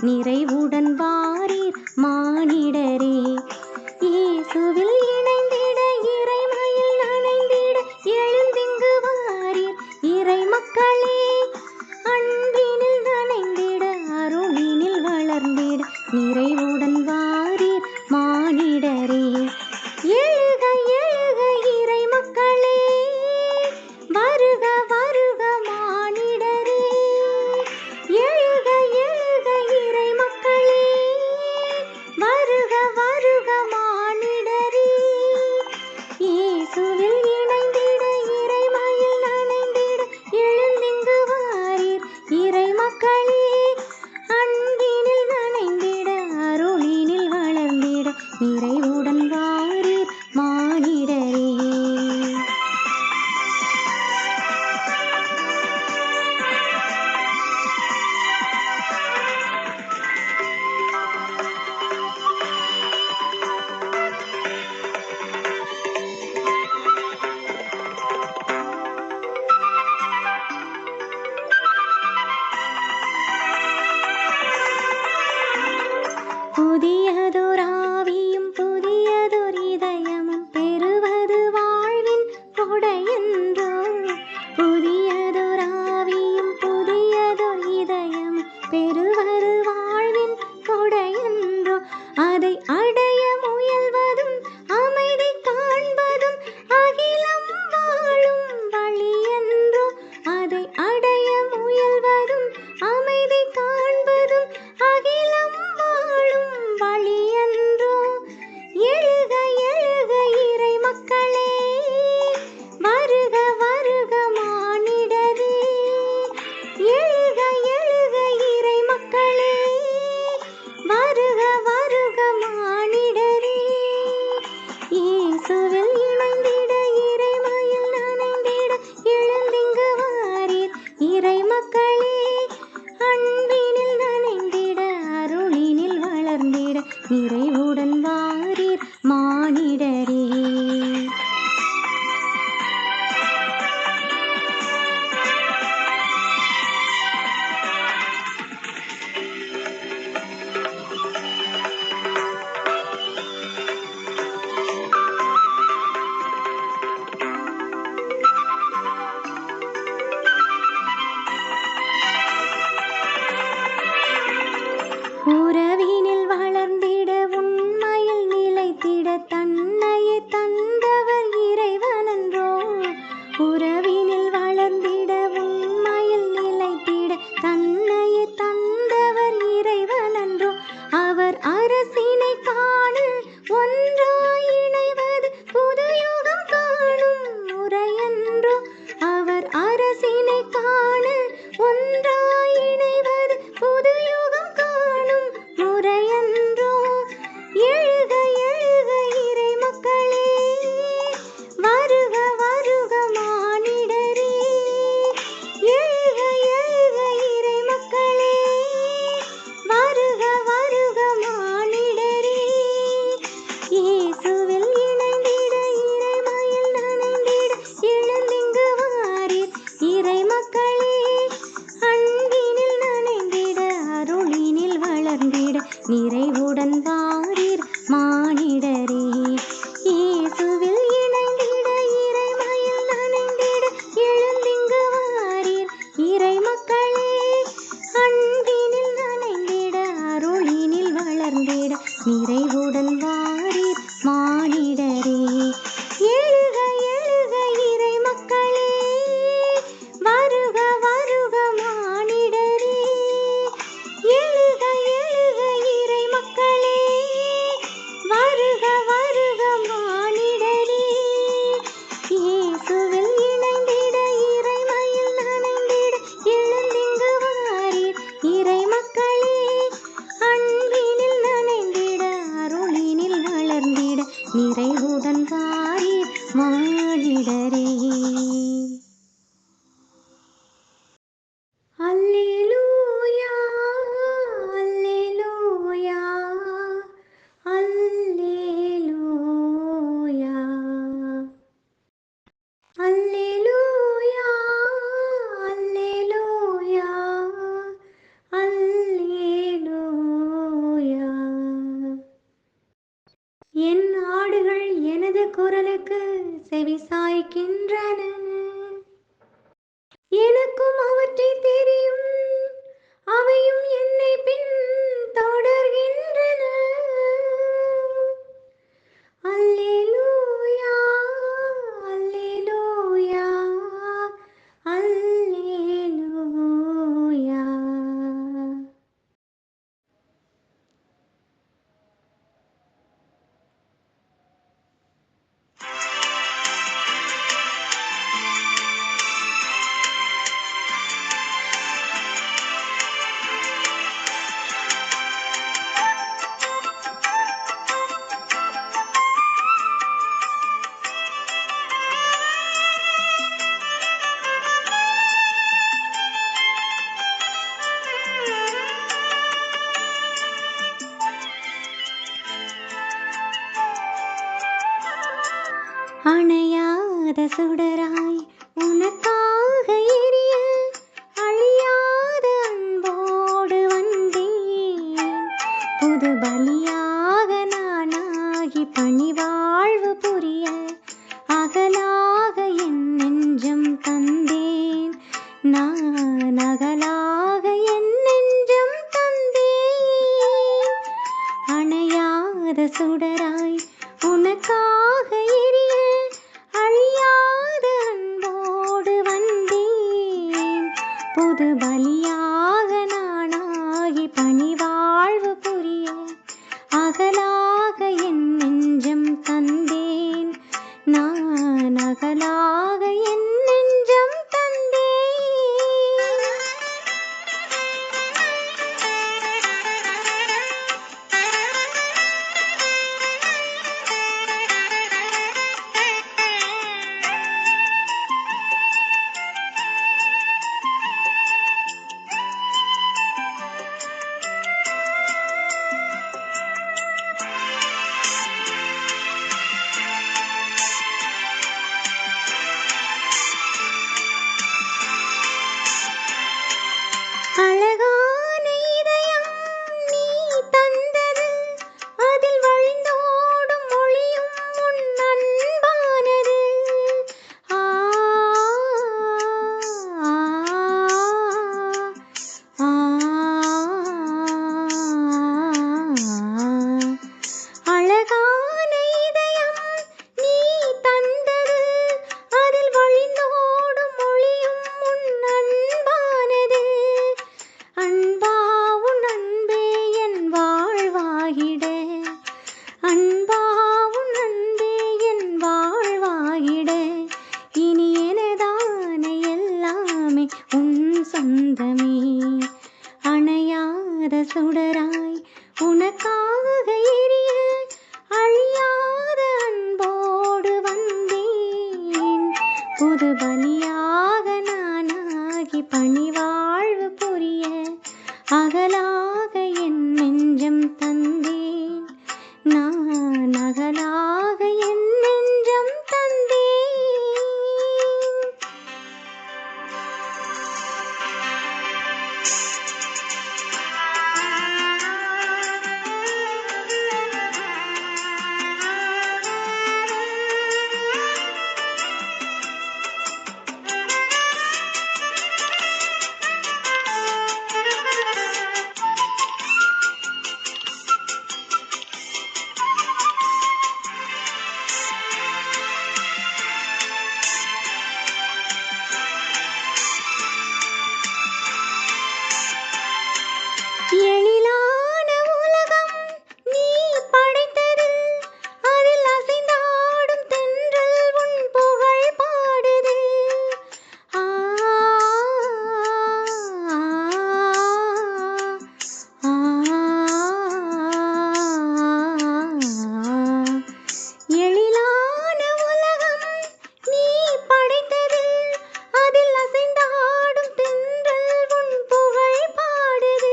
நிறைவுடன் வாரீர் மானிடரே. இயேசுவில் இணைந்திட இறைமையில் நனைந்திட எழுந்திங்கு வாரீர் இறை மக்களே. அன்பினில் நனைந்திட அருளினில் வளர்ந்திட நிறைவுடன் வாரீர் மானிடரே. எழுக எழுக இறை மக்களே, வருக வருக மானிடரே. எழுக எழுக இறை மக்களே, வருக வருக மானிடரே. இயேசுவில் இணைந்திட இறைமையில் நனைந்திட எழுந்திங்கு வாரீர் இறை மக்களே. அன்பினில் நனைந்திட அருளினில் வளர்ந்திட நிறைவுடன் வாரீர் மானிடரே. புதியதோர் ஆவியும் புதியதோர் இதயமும் பெறுவது வாழ்வின் கொடையென்றோ. புதியதோர் ஆவியும் புதியதோர் இதயமும் பெறுவது வாழ்வின் கொடையென்றோ. அதை அடைய முயல்வதும் அமைதி காண்பதும் அகிலம் வாழும் வழியென்றோ. அதை அடைய முயல்வதும் அமைதி காண்பதும் அகிலம் வாழும் வழியென்றோ. எழுக எழுக இறை மக்களே, வருக வருக மானிடரே. எழுக எழுக இறை மக்களே, வருக வருக மானிடரே. இயேசுவில் இணைந்திட இறைமையில் நனைந்திட எழுந்திங்கு வாரீர் இறை மக்களே. அன்பினில் நனைந்திட அருளினில் வளர்ந்திட நிறைவுடன் வாரீர் மானிடரே. உறவினில் வளர்ந்திட உண்மையில் நிலைத்திட தன்னையே தந்தவர் இறைவனன்றோ. உறவினில் வளர்ந்திட உண்மையில் நிலைத்திட தன்னையே தந்தவர் இறைவனன்றோ. அவர் அரசினை காண ஒன்றாய் இணைவது புது யுகம் காணும் முறையன்றோ. அவர் அரசினை காண ஒன்றாய் இணைவது புது யுகம் காணும் முறையன்றோ. எழுக எழுக இறை மக்களே, வருக வருக மானிடரே. எழுக எழுக இறை மக்களே, வருக வருக மானிடரே. இயேசுவில் இணைந்திட இறைமையில் நனைந்திட எழுந்திங்கு வாரீர் இறை மக்களே. அன்பினில் நனைந்திட அருளினில் வளர்ந்திட நிறைவுடன் வாரீர் மானிடரே. இயேசுவில் இணைந்திட இறைமையில் நனைந்திட எழுந்திங்கு வாரீர் இறை மக்களே. அன்பினில் நனைந்திட அருளினில் வளர்ந்திட நிறைவுடன் வாரீர் மானிடரே. எழுக எழுக இறை மக்களே, வருக வருக மானிடரே. எழுக எழுக இறை மக்களே, செவி சாய்க்கின்றன. எனக்கும் அவற்றை தெரியும், அவையும் என்னை பின் தொடர்கின்றன. அல்லேலூயா, அல்லேலூயா, அல்லேலூயா. அணையாத சுடராய் உனக்காக எரிய அழியாத அன்போடு வந்தேன். புது பலியாக நானாகி பணிவாழ்வு புரிய அகலாக என் நெஞ்சம் தந்தேன். நான் அகலாக என் நெஞ்சம் தந்தேன். அணையாத சுடராய் உனக்காக எரிய அழியாத அன்போடு வந்தேன். புது பலியாக நானாகி பணிவாழ்வு புரிய அகலாக என் நெஞ்சம் தந்தேன். நான் அகலாக என் நெஞ்சம் தந்தேன். அழகான இதயம் நீ தந்தது, அதில் வழிந்தோடும் மொழியும் உன் அன்பானது. ஆ, ஆ, அழகான இதயம் நீ தந்தது, அதில் வழிந்தோடும் மொழியும் உன் அன்பானது. அன்பா உன் அன்பே என் வாழ்வாகிட, அன்பா உன் அன்பே என் வாழ்வாகிட, இனி எனதான எல்லாமே உன் சொந்தமே. அணையாத சுடராய் உனக்காக எரிய அழியாத அன்போடு வந்தேன். புது பலியாக நானாகி பணிவாழ்வு புரிய அகலாக என் நெஞ்சம் தந்தேன். நான் அகலாக என் நெஞ்சம் தந்தேன். எழிலான உலகம் நீ படைத்தது, அதில் அசைந்தாடும் தென்றல் உன் புகழ் பாடுது. ஆ, ஆ, எழிலான உலகம் நீ படைத்தது, அதில் அசைந்தாடும் தென்றல் உன் புகழ் பாடுது.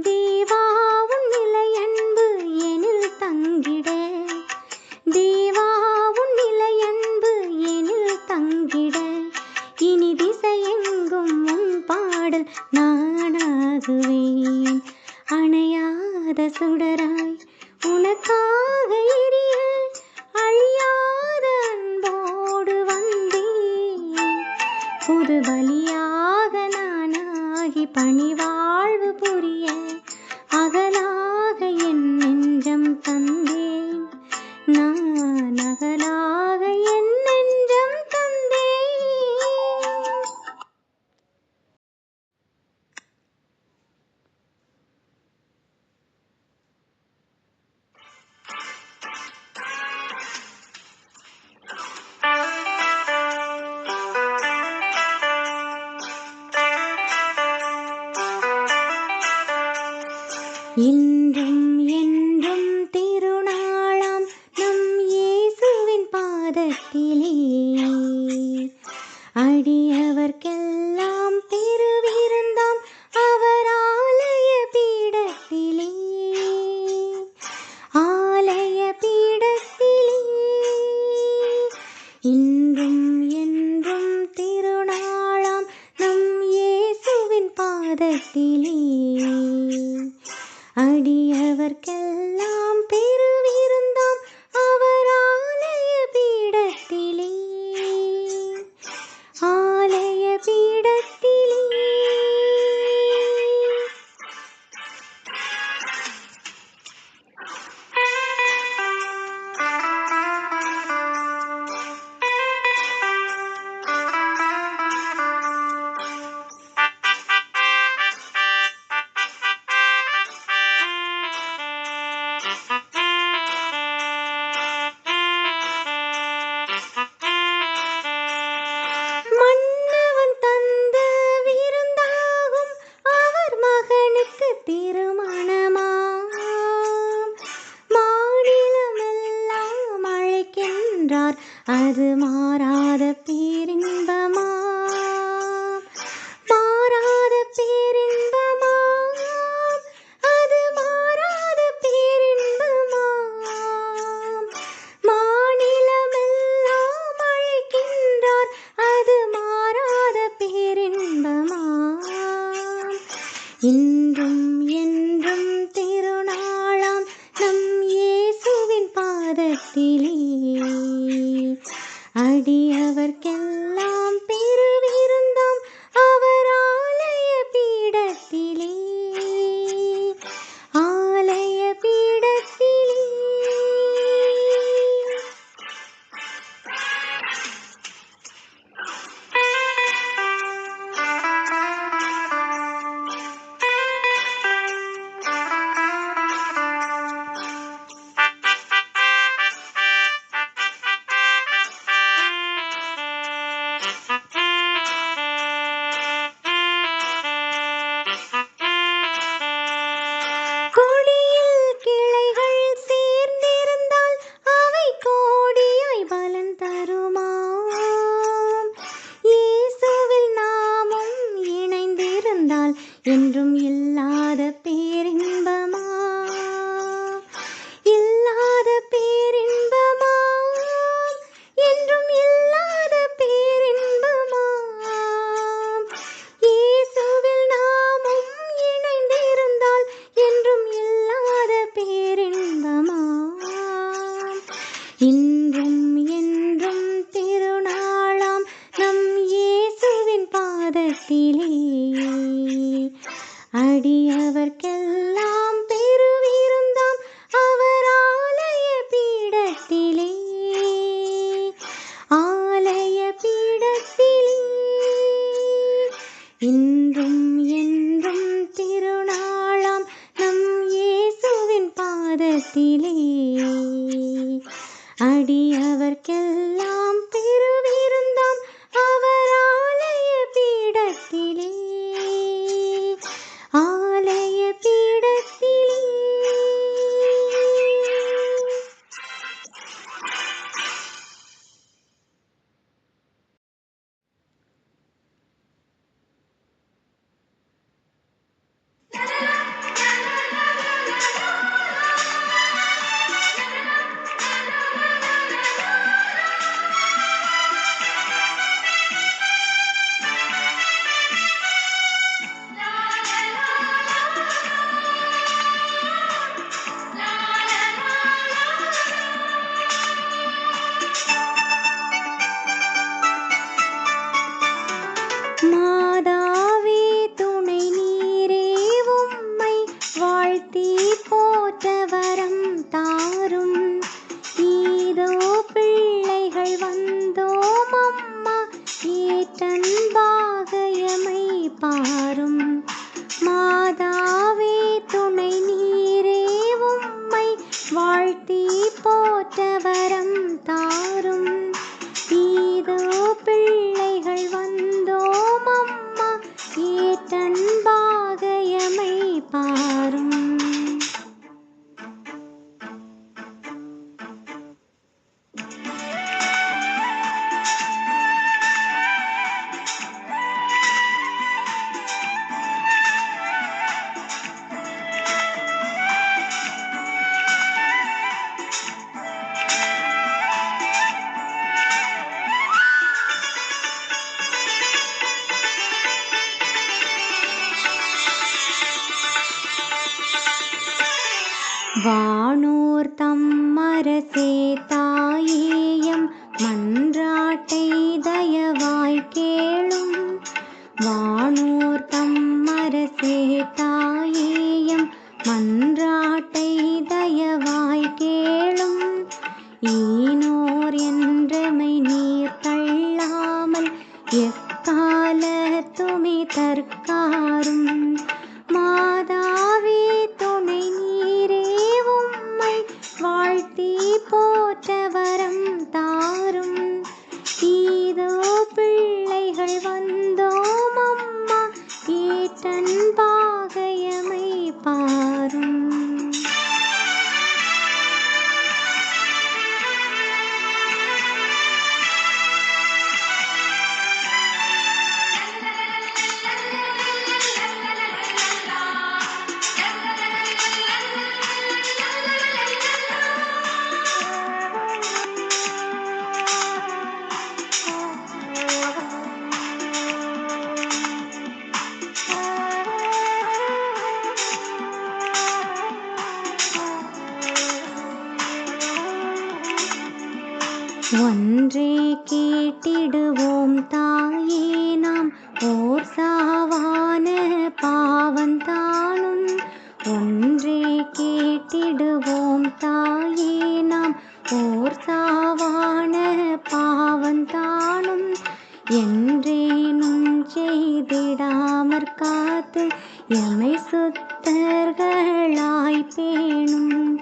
தேவா உன் நிலை அன்பு எனில் தங்கிட, தேவா உன் நிலை அன்பு எனில் தங்கிட, இனி திசையெங்கும் உன் பாடல் நானாகுவேன். அணையாத சுடராய் உனக்காக எரிய அழியாத அன்போ இன்றும் என்றும் திருநாளாம் நம் இயேசுவின் பாதத்திலே அடியவர்க்கெல்லாம் பெருவிருந்தாம் அவர் ஆலய பீடத்திலே ஆலய பீடத்திலே இன்றும் என்றும் திருநாளாம் நம் இயேசுவின் பாதத்திலே அடியவர்க்கெல்லாம் பெருவிருந்தாம் அவர் ஆலய பீடத்திலே ஆலய பீடத்திலே. மன்னவன் தந்த விருந்தாகும் அவர் மகனுக்கு திருமணமாம் மாநிலமெல்லாம் அழைக்கின்றார் அது மாறாத பேரின்பமாம் மாறாத பேரின்பமாம் அது மாறாத பேரின்பமாம் மாநிலமெல்லாம் அழைக்கின்றார் அது மாறாத பேரின்பமாம் இன்றும் என்றும் திருநாளாம் நம் இயேசுவின் பாதத்திலே அடியவர்க்கெல்லாம் பெருவிருந்தாம் அவர் ஆலய பீடத்திலே ஆலய பீடத்திலே. கொடியில் கிளைகள் சேர்ந்திருந்தால் அவை கோடியாய் பலன் தருமாம் இயேசுவில் நாமும் இணைந்திருந்தால் என்றும் இல்லாத பேரின்பமா இல்லாத பேரின்பமா என்றும் இல்லாத பேரின்பமா இயேசுவில் நாமும் இணைந்திருந்தால் என்றும் இல்லாத பேரின்பமா இன்றும் என்றும் திருநாளாம் நம் இயேசுவின் பாதத்திலே அடியவர்க்கெல்லாம் பெருவிருந்தாம் அவர் ஆலய பீடத்திலே ஆலய பீடத்திலே இன்றும் என்றும் திருநாளாம் நம் இயேசுவின் பாதத்திலே அடியவர்க்கெல்லாம் பெருவிருந்தாம் அவர் ஆலய பீடத்திலே ஆலய பீடத்திலே. மாதாவே துணை நீரே உம்மை வாழ்த்தி போற்ற வரம் தாரும் ஈதோ பிள்ளைகள் வந்தோம் அம்மா ஏற்றன்பாக எமை பாரும் மாதாவே துணை நீரே உம்மை வாழ்த்தி போற்ற வரம் தாரும் ஈதோ பிள்ளைகள் வந்தோம் அம்மா ஏற்றன்பாக எமை பாரும். வானோர் தம்மரசே தாயேயம் மன்றாட்டை தயவாய் கேளும். வானோர் தம்மரசே தாயேயம் மன்றாட்டை தயவாய் கேளும். ஈனோர் என்றமை நீர் தள்ளாமல் எக்காலத்துமே தற்காரும். மாதாவே துணை நீரே உம்மை வாழ்த்தி போற்ற வரம் தாரும். ஈதோ பிள்ளைகள் வந்தோம் அம்மா ஏற்றன் பாகையமை பாரும். ஒன்றே கேட்டிடுவோம் தாயே நாம் ஓர் சாவான பாவந்தானும். ஒன்றே கேட்டிடுவோம் தாயே நாம் ஓர் சாவான பாவந்தானும். என்றேனும் செய்திடாமற் காத்து எமை சுத்தர்களாய் பேணும்.